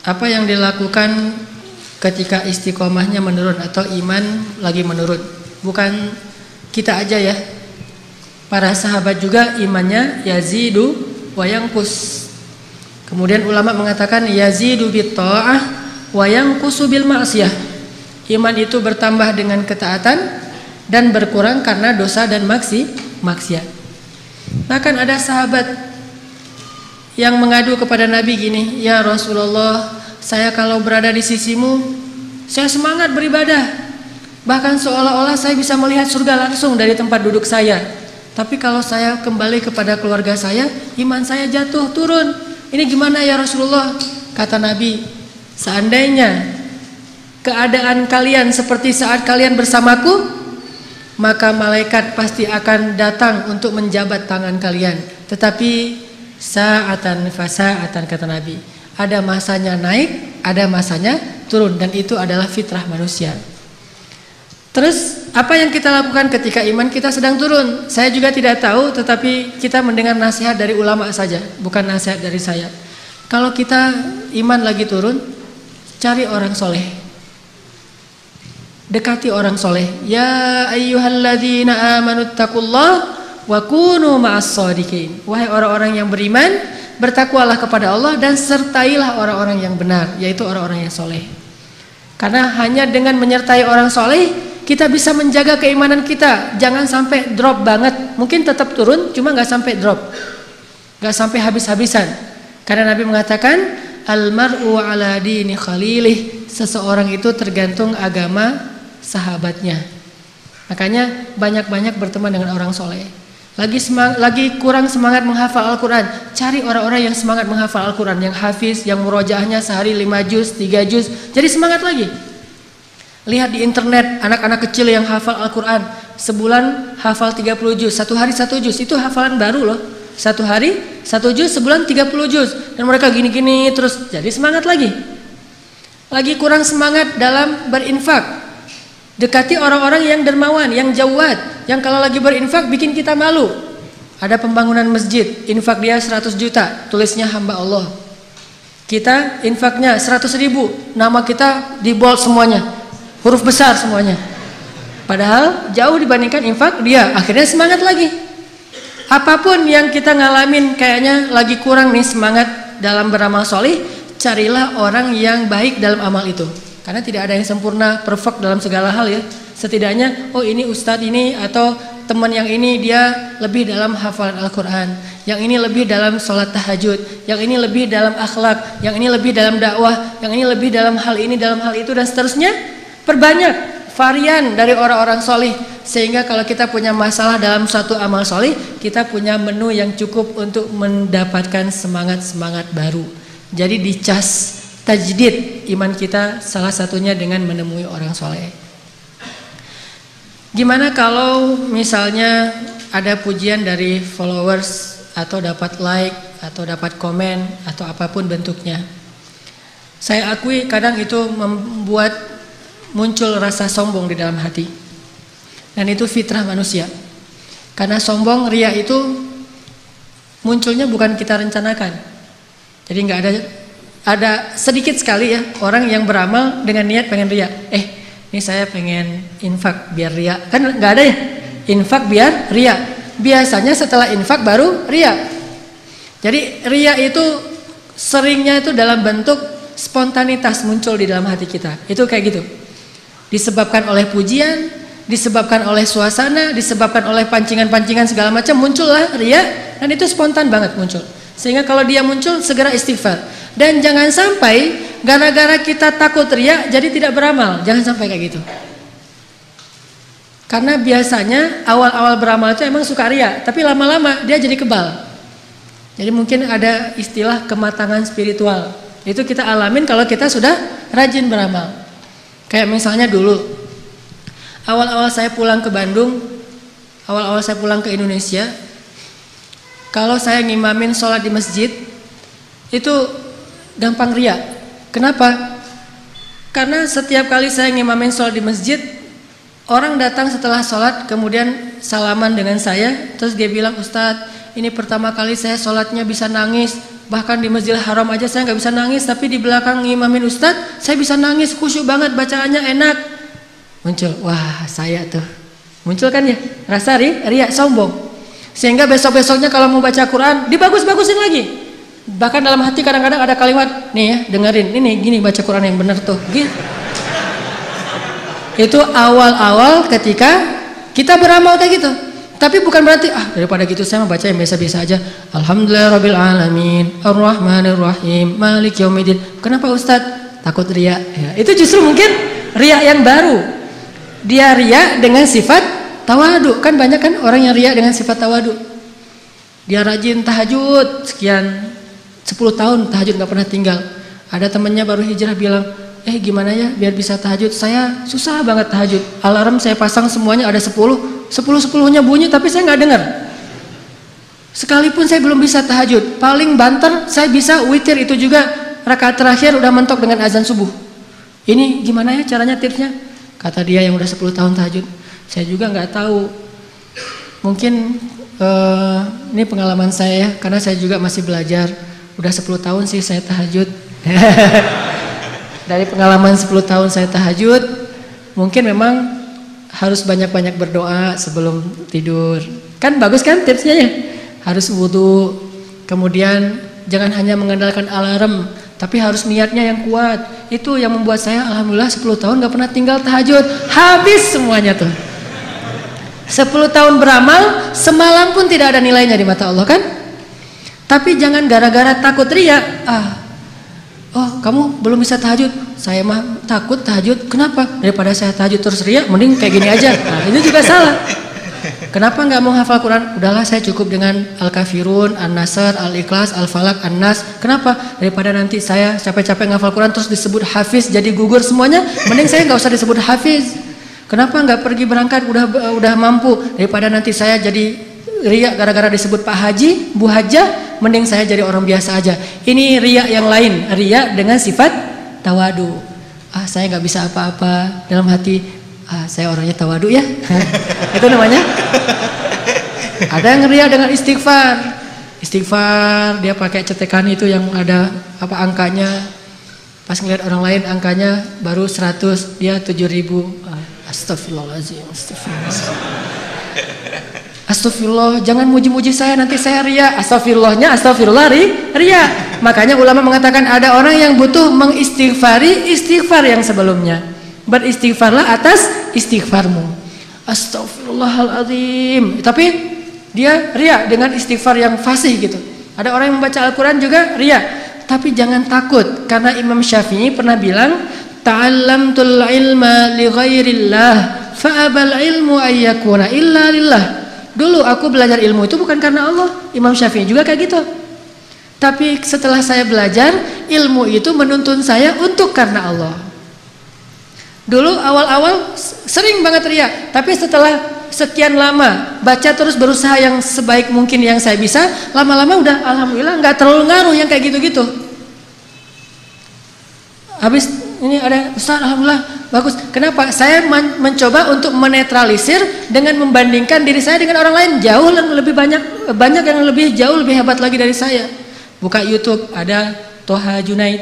apa yang dilakukan ketika istiqomahnya menurun atau iman lagi menurun? Bukan kita aja ya. Para sahabat juga imannya yazidu wa yanqus. Kemudian ulama mengatakan yazidu bit ta'ah wa yanqusu bil ma'siyah. Iman itu bertambah dengan ketaatan dan berkurang karena dosa dan maksiat. Bahkan ada sahabat yang mengadu kepada Nabi gini, "Ya Rasulullah, saya kalau berada di sisimu, saya semangat beribadah. Bahkan seolah-olah saya bisa melihat surga langsung dari tempat duduk saya. Tapi kalau saya kembali kepada keluarga saya, iman saya jatuh, turun. Ini gimana ya Rasulullah?" Kata Nabi, "Seandainya keadaan kalian seperti saat kalian bersamaku, maka malaikat pasti akan datang untuk menjabat tangan kalian. Tetapi sa'atan fasa'atan," kata Nabi, ada masanya naik, ada masanya turun, dan itu adalah fitrah manusia. Terus apa yang kita lakukan ketika iman kita sedang turun? Saya juga tidak tahu, tetapi kita mendengar nasihat dari ulama saja, bukan nasihat dari saya. Kalau kita iman lagi turun, cari orang soleh, dekati orang soleh. Ya ayyuhalladzina amanuttaqullah wa kunu ma'as shadiqin. Wahai orang-orang yang beriman, bertakwalah kepada Allah dan sertailah orang-orang yang benar, yaitu orang-orang yang soleh. Karena hanya dengan menyertai orang soleh kita bisa menjaga keimanan kita. Jangan sampai drop banget. Mungkin tetap turun, cuma gak sampai drop, gak sampai habis-habisan. Karena Nabi mengatakan almar'u ala dini khalilih, seseorang itu tergantung agama sahabatnya. Makanya banyak-banyak berteman dengan orang soleh. Lagi kurang semangat menghafal Al-Quran, cari orang-orang yang semangat menghafal Al-Quran, yang hafiz, yang murojaahnya sehari 5 juz, 3 juz, jadi semangat lagi. Lihat di internet anak-anak kecil yang hafal Al-Quran, sebulan hafal 30 juz, satu hari 1 juz, itu hafalan baru loh. Satu hari 1 juz, sebulan 30 juz, dan mereka gini-gini terus, jadi semangat lagi. Lagi kurang semangat dalam berinfak, dekati orang-orang yang dermawan, yang jawad, yang kalau lagi berinfak bikin kita malu. Ada pembangunan masjid, infak dia 100 juta, tulisnya hamba Allah. Kita infaknya 100.000, nama kita di bold semuanya, huruf besar semuanya. Padahal jauh dibandingkan infak dia, akhirnya semangat lagi. Apapun yang kita ngalamin kayaknya lagi kurang nih semangat dalam beramal solih, carilah orang yang baik dalam amal itu. Karena tidak ada yang sempurna, perfect dalam segala hal ya. Setidaknya, oh ini ustadz ini atau teman yang ini dia lebih dalam hafalan Al-Quran, yang ini lebih dalam sholat tahajud, yang ini lebih dalam akhlak, yang ini lebih dalam dakwah, yang ini lebih dalam hal ini, dalam hal itu, dan seterusnya. Perbanyak varian dari orang-orang solih, sehingga kalau kita punya masalah dalam suatu amal solih, kita punya menu yang cukup untuk mendapatkan semangat-semangat baru. Jadi dicas, tajdid iman kita salah satunya dengan menemui orang soleh. Gimana kalau misalnya ada pujian dari followers, atau dapat like, atau dapat komen, atau apapun bentuknya. Saya akui kadang itu membuat muncul rasa sombong di dalam hati. Dan itu fitrah manusia. Karena sombong, riya itu munculnya bukan kita rencanakan. Jadi nggak ada sedikit sekali ya orang yang beramal dengan niat pengen riya. Ini saya pengen infak biar riya. Kan nggak ada ya infak biar riya. Biasanya setelah infak baru riya. Jadi riya itu seringnya itu dalam bentuk spontanitas muncul di dalam hati kita. Itu kayak gitu. Disebabkan oleh pujian, disebabkan oleh suasana, disebabkan oleh pancingan-pancingan segala macam, muncullah riya, dan itu spontan banget muncul. Sehingga kalau dia muncul segera istighfar. Dan jangan sampai gara-gara kita takut riya jadi tidak beramal. Jangan sampai kayak gitu. Karena biasanya awal-awal beramal itu emang suka riya, tapi lama-lama dia jadi kebal. Jadi mungkin ada istilah kematangan spiritual. Itu kita alamin kalau kita sudah rajin beramal. Kayak misalnya dulu awal-awal saya pulang ke Bandung, awal-awal saya pulang ke Indonesia, kalau saya ngimamin sholat di masjid itu gampang riya. Kenapa? Karena setiap kali saya ngimamin sholat di masjid, orang datang setelah sholat kemudian salaman dengan saya, terus dia bilang, "Ustadz, ini pertama kali saya sholatnya bisa nangis, Bahkan di Masjidil Haram aja saya nggak bisa nangis, tapi di belakang ngimamin Ustadz saya bisa nangis, khusyuk banget, bacaannya enak. Muncul, wah saya tuh. Muncul kan ya, rasa riak, sombong. Sehingga besok-besoknya kalau mau baca Quran, dibagus-bagusin lagi. Bahkan dalam hati kadang-kadang ada kalimat, nih ya, dengerin, ini gini baca Quran yang benar tuh. Gitu. Itu awal-awal ketika kita beramal kayak gitu. Tapi bukan berarti daripada gitu saya mau baca yang biasa-biasa aja. Alhamdulillahirabbil alamin, arrahmanirrahim, maliki yaumiddin. Kenapa Ustadz? Takut riya. Ya, itu justru mungkin riya yang baru. Dia riya dengan sifat tawadu. Kan banyak kan orang yang riya dengan sifat tawadu. Dia rajin tahajud sekian 10 tahun tahajud nggak pernah tinggal. Ada temannya baru hijrah bilang, gimana ya biar bisa tahajud? Saya susah banget tahajud. Alarm saya pasang semuanya ada 10-10-nya bunyi tapi saya nggak dengar. Sekalipun saya belum bisa tahajud. Paling banter saya bisa witir, itu juga rakaat terakhir udah mentok dengan azan subuh. Ini gimana ya caranya, tipsnya? Kata dia yang udah 10 tahun tahajud. Saya juga nggak tahu. Mungkin ini pengalaman saya ya, karena saya juga masih belajar. Udah 10 tahun sih saya tahajud. Dari pengalaman 10 tahun saya tahajud, mungkin memang harus banyak-banyak berdoa sebelum tidur. Kan bagus kan tipsnya ya? Harus wudu. Kemudian jangan hanya mengandalkan alarm, tapi harus niatnya yang kuat. Itu yang membuat saya alhamdulillah 10 tahun gak pernah tinggal tahajud. Habis semuanya tuh. 10 tahun beramal, semalam pun tidak ada nilainya di mata Allah kan? Tapi jangan gara-gara takut riya, kamu belum bisa tahajud. Saya mah takut tahajud. Kenapa? Daripada saya tahajud terus riya, mending kayak gini aja. Nah, itu juga salah. Kenapa nggak mau hafal Quran? Udahlah saya cukup dengan Al-Kafirun, An-Nasr, Al-Ikhlas, Al-Falaq, An-Nas. Kenapa? Daripada nanti saya capek-capek ngafal Quran terus disebut hafiz jadi gugur semuanya, mending saya nggak usah disebut hafiz. Kenapa nggak pergi berangkat udah mampu? Daripada nanti saya jadi riya gara-gara disebut Pak Haji, Bu Hajah, mending saya jadi orang biasa aja. Ini riya yang lain, riya dengan sifat tawadu. Saya nggak bisa apa-apa, dalam hati saya orangnya tawadu ya. Itu namanya. Ada yang riya dengan istighfar. Istighfar dia pakai cetekan itu yang ada angkanya. Pas ngeliat orang lain angkanya baru 100, dia 7.000. Astagfirullahaladzim. Astagfirullah, jangan muji-muji saya, nanti saya riya. Astagfirullahnya astagfirullah riya. Makanya ulama mengatakan ada orang yang butuh mengistighfari istighfar yang sebelumnya. Beristighfarlah atas istighfarmu. Astagfirullahaladzim. Tapi dia riya dengan istighfar yang fasih gitu. Ada orang yang membaca Al-Quran juga riya. Tapi jangan takut, karena Imam Syafi'i pernah bilang, ta'allamtul ilma li ghairillah fa'abal ilmu ayyakuna illa lillah. Dulu aku belajar ilmu itu bukan karena Allah. Imam Syafi'i juga kayak gitu. Tapi setelah saya belajar, ilmu itu menuntun saya untuk karena Allah. Dulu awal-awal sering banget riya, tapi setelah sekian lama baca terus berusaha yang sebaik mungkin yang saya bisa, lama-lama udah alhamdulillah nggak terlalu ngaruh yang kayak gitu-gitu. Habis ini ada Ustaz, alhamdulillah bagus. Kenapa? Saya mencoba untuk menetralisir dengan membandingkan diri saya dengan orang lain. Jauh lebih banyak yang jauh lebih hebat lagi dari saya. Buka YouTube, ada Toha Junaid,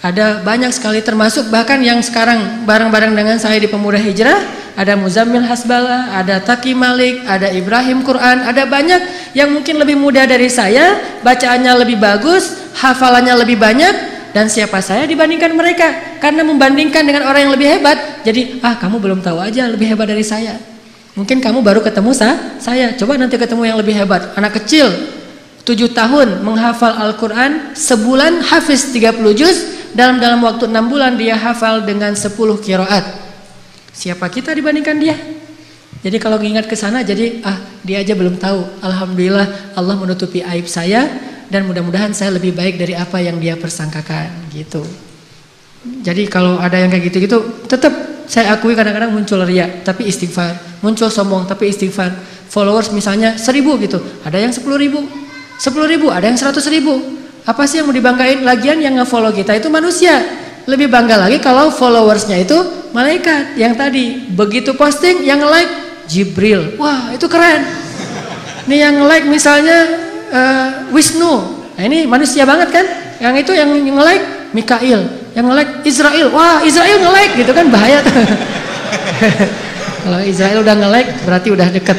ada banyak sekali, termasuk bahkan yang sekarang bareng-bareng dengan saya di Pemuda Hijrah, ada Muzammil Hasbala, ada Taki Malik, ada Ibrahim Quran, ada banyak yang mungkin lebih muda dari saya, bacaannya lebih bagus, hafalannya lebih banyak. Dan siapa saya dibandingkan mereka? Karena membandingkan dengan orang yang lebih hebat, jadi kamu belum tahu aja lebih hebat dari saya. Mungkin kamu baru ketemu saya. Coba nanti ketemu yang lebih hebat. Anak kecil 7 tahun menghafal Al-Quran, sebulan hafiz 30 juz, dalam waktu 6 bulan dia hafal dengan 10 qiraat. Siapa kita dibandingkan dia? Jadi kalau ingat ke sana, jadi dia aja belum tahu. Alhamdulillah Allah menutupi aib saya. Dan mudah-mudahan saya lebih baik dari apa yang dia persangkakan gitu. Jadi kalau ada yang kayak gitu-gitu, tetap saya akui kadang-kadang muncul riya, tapi istighfar. Muncul sombong, tapi istighfar. Followers misalnya 1000 gitu, ada yang 10.000, ada yang 100.000. Apa sih yang mau dibanggain? Lagian yang nge-follow kita itu manusia. Lebih bangga lagi kalau followersnya itu malaikat. Yang tadi begitu posting, yang like Jibril. Wah itu keren. Nih yang like misalnya Wisnu, Nah, ini manusia banget kan? Yang itu yang nge-like Mikail, yang nge-like Israel. Wah, Israel nge-like gitu kan, bahaya tuh. Kalau Israel udah nge-like berarti udah deket.